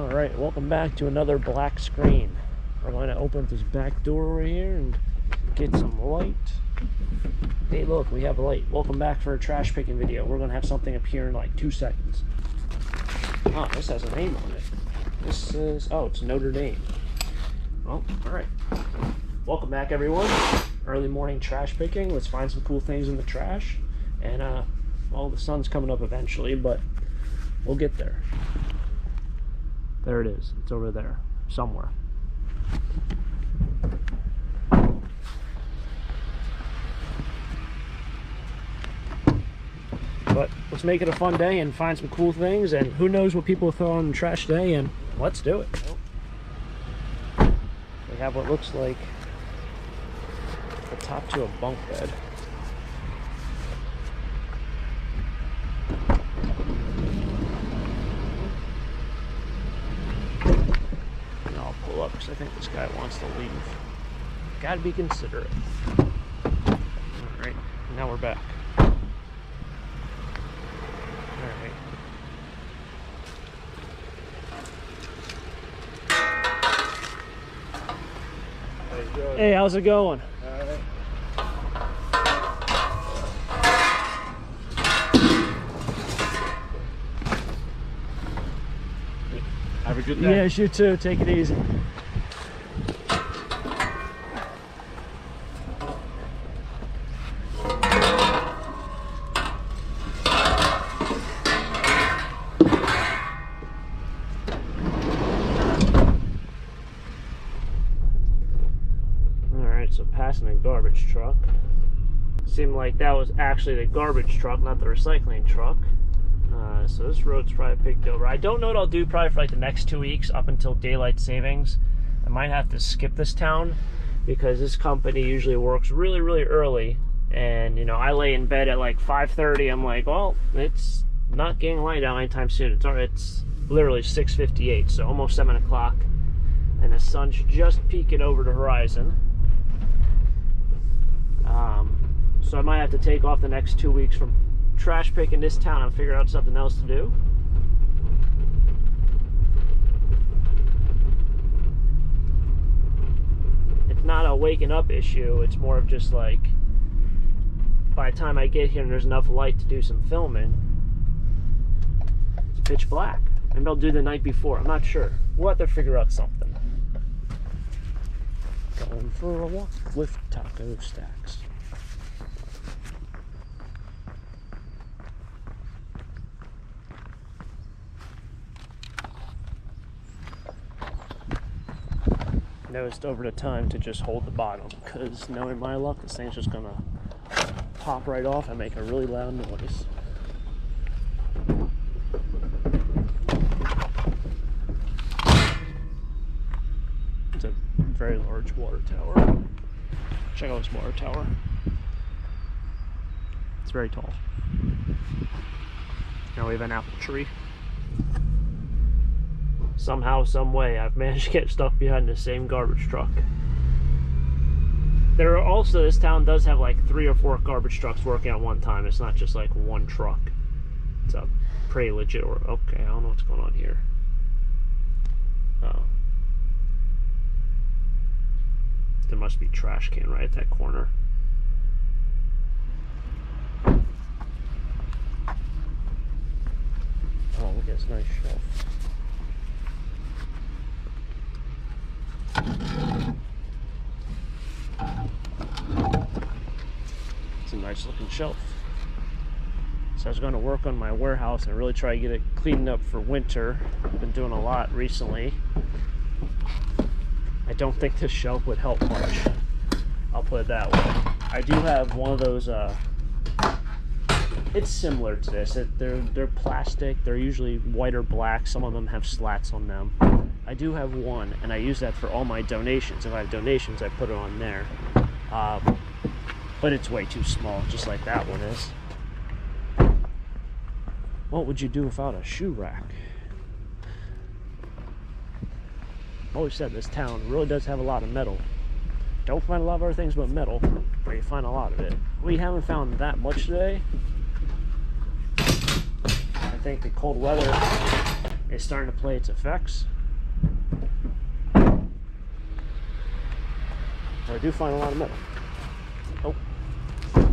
Alright, welcome back to another black screen. We're going to open up this back door over here and get some light. Hey look, we have light. Welcome back for a trash picking video. We're going to have something appear in like 2 seconds. Oh, this has a name on it. This is, oh, it's Notre Dame. Oh, alright. Welcome back everyone. Early morning trash picking. Let's find some cool things in the trash. And, well, the sun's coming up eventually, but we'll get there. There it is. It's over there, somewhere. But let's make it a fun day and find some cool things, and who knows what people throw on the trash today, and let's do it. We have what looks like the top to a bunk bed. Up because I think this guy wants to leave. Gotta be considerate. Alright, now we're back. Alright. Hey, how's it going? Alright. Have a good day. Yes, you too. Take it easy. Alright, so passing a garbage truck. Seemed like that was actually the garbage truck, not the recycling truck. So this road's probably picked over. I don't know what I'll do probably for like the next 2 weeks up until daylight savings. I might have to skip this town because this company usually works really, really early. And, you know, I lay in bed at like 5:30. I'm like, well, it's not getting light out anytime soon. It's literally 6:58, so almost 7 o'clock. And the sun's just peeking over the horizon. So I might have to take off the next 2 weeks from trash picking this town and figure out something else to do. It's not a waking up issue, it's more of just like by the time I get here and there's enough light to do some filming, it's pitch black. Maybe I'll do the night before, I'm not sure. We'll have to figure out something. Going for a walk with taco stacks. Noticed over the time to just hold the bottom, because knowing my luck, this thing's just gonna pop right off and make a really loud noise. It's a very large water tower. Check out this water tower. It's very tall. Now we have an apple tree. Somehow, some way, I've managed to get stuff behind the same garbage truck. There are also, this town does have like 3 or 4 garbage trucks working at one time. It's not just like one truck. It's a pretty legit, okay, I don't know what's going on here. Oh. There must be a trash can right at that corner. Oh, look at this nice shelf. It's a nice looking shelf. So I was going to work on my warehouse and really try to get it cleaned up for winter. I've been doing a lot recently. I don't think this shelf would help much. I'll put it that way. I do have one of those, it's similar to this. They're plastic. They're usually white or black. Some of them have slats on them. I do have one, and I use that for all my donations. If I have donations, I put it on there. But it's way too small, just like that one is. What would you do without a shoe rack? I've always said this town really does have a lot of metal. Don't find a lot of other things but metal, but you find a lot of it. We haven't found that much today. I think the cold weather is starting to play its effects. I do find a lot of metal. Oh. There's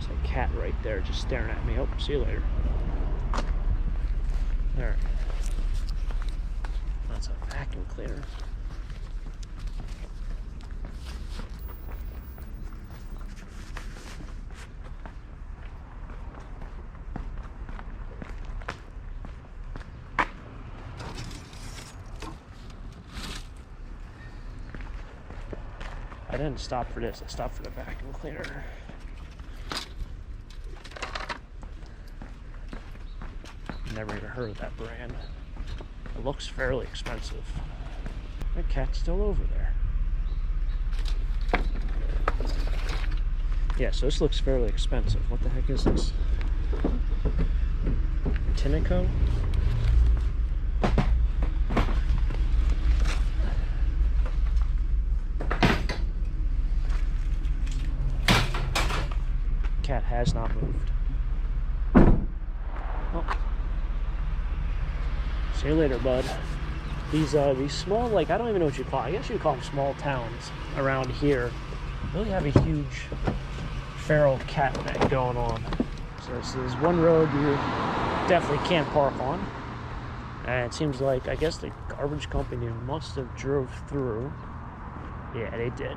a cat right there just staring at me. Oh, see you later. Alright. That's a vacuum cleaner. I didn't stop for this, I stopped for the vacuum cleaner. Never even heard of that brand. It looks fairly expensive. The cat's still over there. Yeah, so this looks fairly expensive. What the heck is this? Tinico? Cat has not moved. Oh. See you later, bud. These small, like, I don't even know what you call it. I guess you call them small towns around here. Really have a huge feral cat thing going on. So this is one road you definitely can't park on. And it seems like, I guess the garbage company must have drove through. Yeah, they did.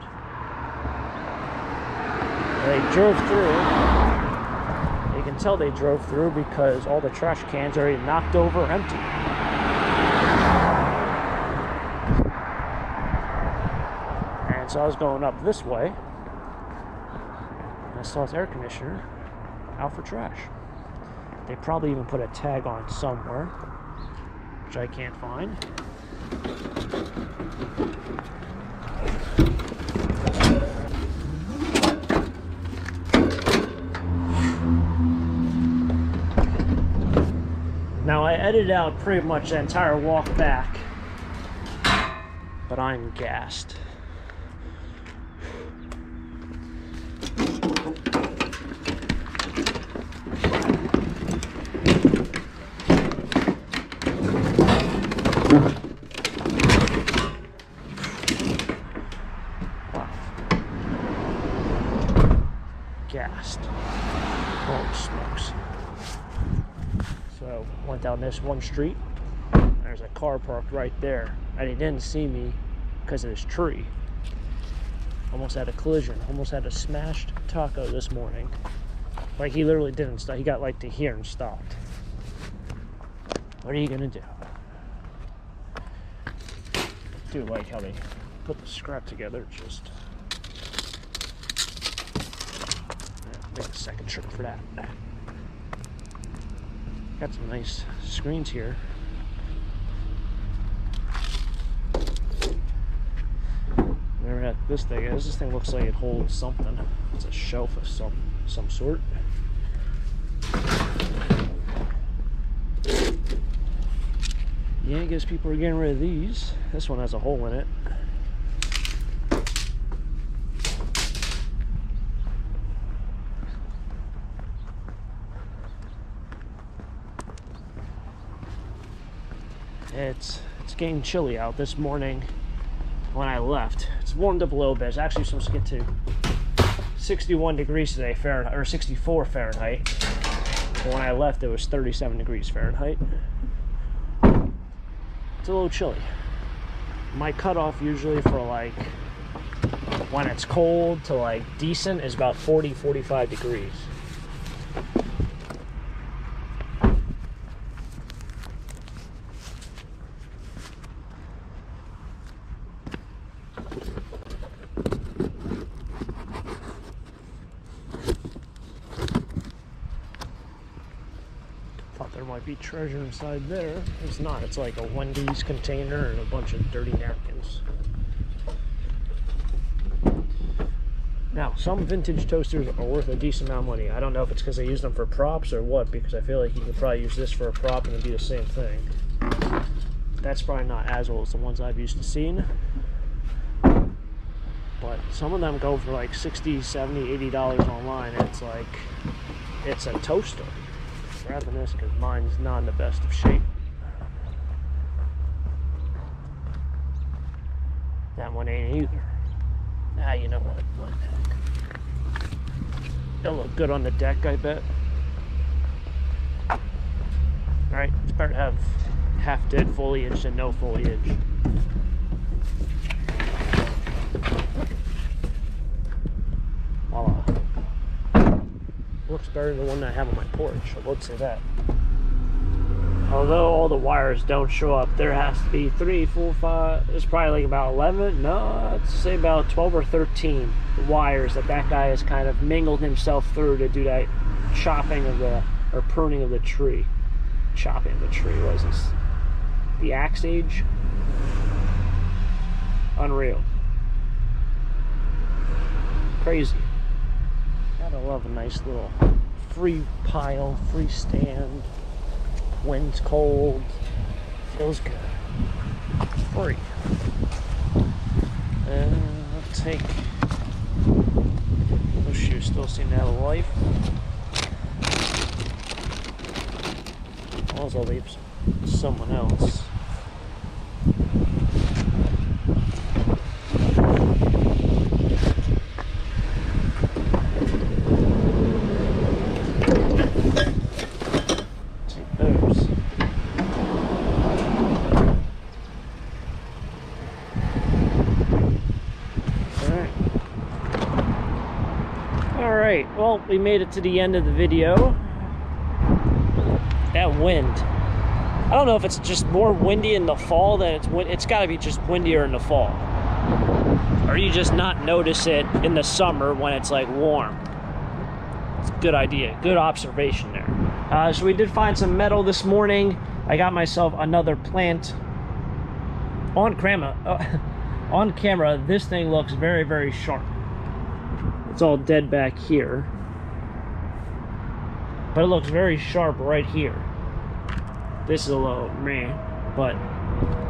They drove through. You can tell they drove through because all the trash cans are already knocked over empty. And so I was going up this way, and I saw this air conditioner out for trash. They probably even put a tag on somewhere, which I can't find. Now I edited out pretty much the entire walk back, but I'm gassed. Wow. Gassed. Holy smokes. So went down this one street. There's a car parked right there, and he didn't see me because of this tree. Almost had a collision. Almost had a smashed taco this morning. Like, he literally didn't stop. He got like to here and stopped. What are you gonna do? I do like how they put the scrap together. Just make a second trip for that. Got some nice screens here. Never had this thing is. This thing looks like it holds something. It's a shelf of some sort. Yeah, I guess people are getting rid of these. This one has a hole in it. It's getting chilly out this morning when I left. It's warmed up a little bit. It's actually supposed to get to 61 degrees today Fahrenheit, or 64 Fahrenheit. But when I left, it was 37 degrees Fahrenheit. It's a little chilly. My cutoff usually for like when it's cold to like decent is about 40-45 degrees. There might be treasure inside there. It's not. It's like a Wendy's container and a bunch of dirty napkins. Now, some vintage toasters are worth a decent amount of money. I don't know if it's because they use them for props or what, because I feel like you could probably use this for a prop and it'd be the same thing. That's probably not as old as the ones I've used to seen. But some of them go for like $60, $70, $80 online, and it's like, it's a toaster. grabbing this because mine's not in the best of shape. That one ain't either. Ah, you know what? What the heck? It'll look good on the deck, I bet. Alright, it's better to have half dead foliage than no foliage. Voila. Looks better than the one I have on my porch, I will say that. Although all the wires don't show up, there has to be 3, 4, 5, there's probably like about 11, no, I'd say about 12 or 13 wires that guy has kind of mingled himself through to do that chopping of the, or pruning of the tree. Chopping of the tree, was this the axe age? Unreal. Crazy. Gotta love a nice little free pile, free stand. Wind's cold, feels good, free. And I'll take, those shoes still seem to have a life. I'll leave someone else. Well, we made it to the end of the video. That wind. I don't know if it's just more windy in the fall than it's got to be just windier in the fall. Or you just not notice it in the summer when it's like warm. It's a good idea. Good observation there. So we did find some metal this morning. I got myself another plant. On camera, this thing looks very, very sharp. It's all dead back here, but it looks very sharp right here. This is a little meh, but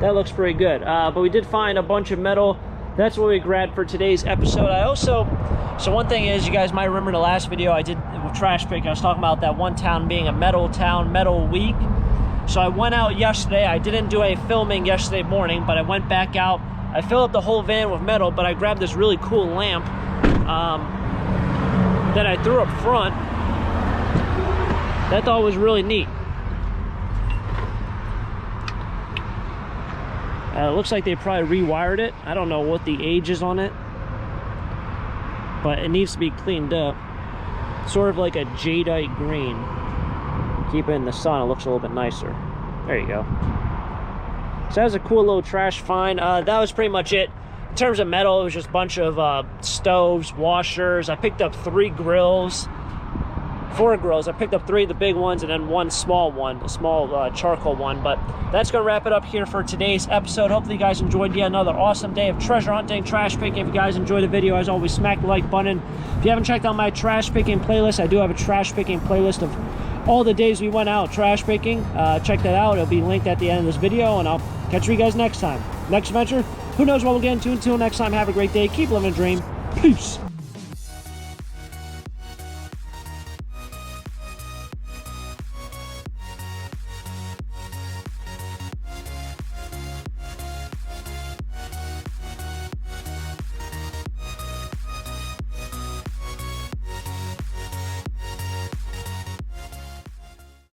that looks pretty good. But we did find a bunch of metal. That's what we grabbed for today's episode. So one thing is, you guys might remember the last video I did with trash picking. I was talking about that one town being a metal town, metal week. So I went out yesterday. I didn't do any filming yesterday morning, but I went back out. I filled up the whole van with metal, but I grabbed this really cool lamp that I threw up front. That I thought was really neat. It looks like they probably rewired it. I don't know what the age is on it, but it needs to be cleaned up. Sort of like a jadeite green. Keep it in the sun, it looks a little bit nicer. There you go. So that was a cool little trash find. That was pretty much it. In terms of metal, it was just a bunch of stoves, washers. I picked up 4 grills. I picked up 3 of the big ones and then 1 small one, a small charcoal one. But that's going to wrap it up here for today's episode. Hopefully you guys enjoyed yet another awesome day of treasure hunting, trash picking. If you guys enjoyed the video, as always, smack the like button. If you haven't checked out my trash picking playlist, I do have a trash picking playlist of all the days we went out trash picking. Check that out. It'll be linked at the end of this video, and I'll catch you guys next time. Next adventure, who knows what we'll get into. Until next time, have a great day. Keep living a dream. Peace.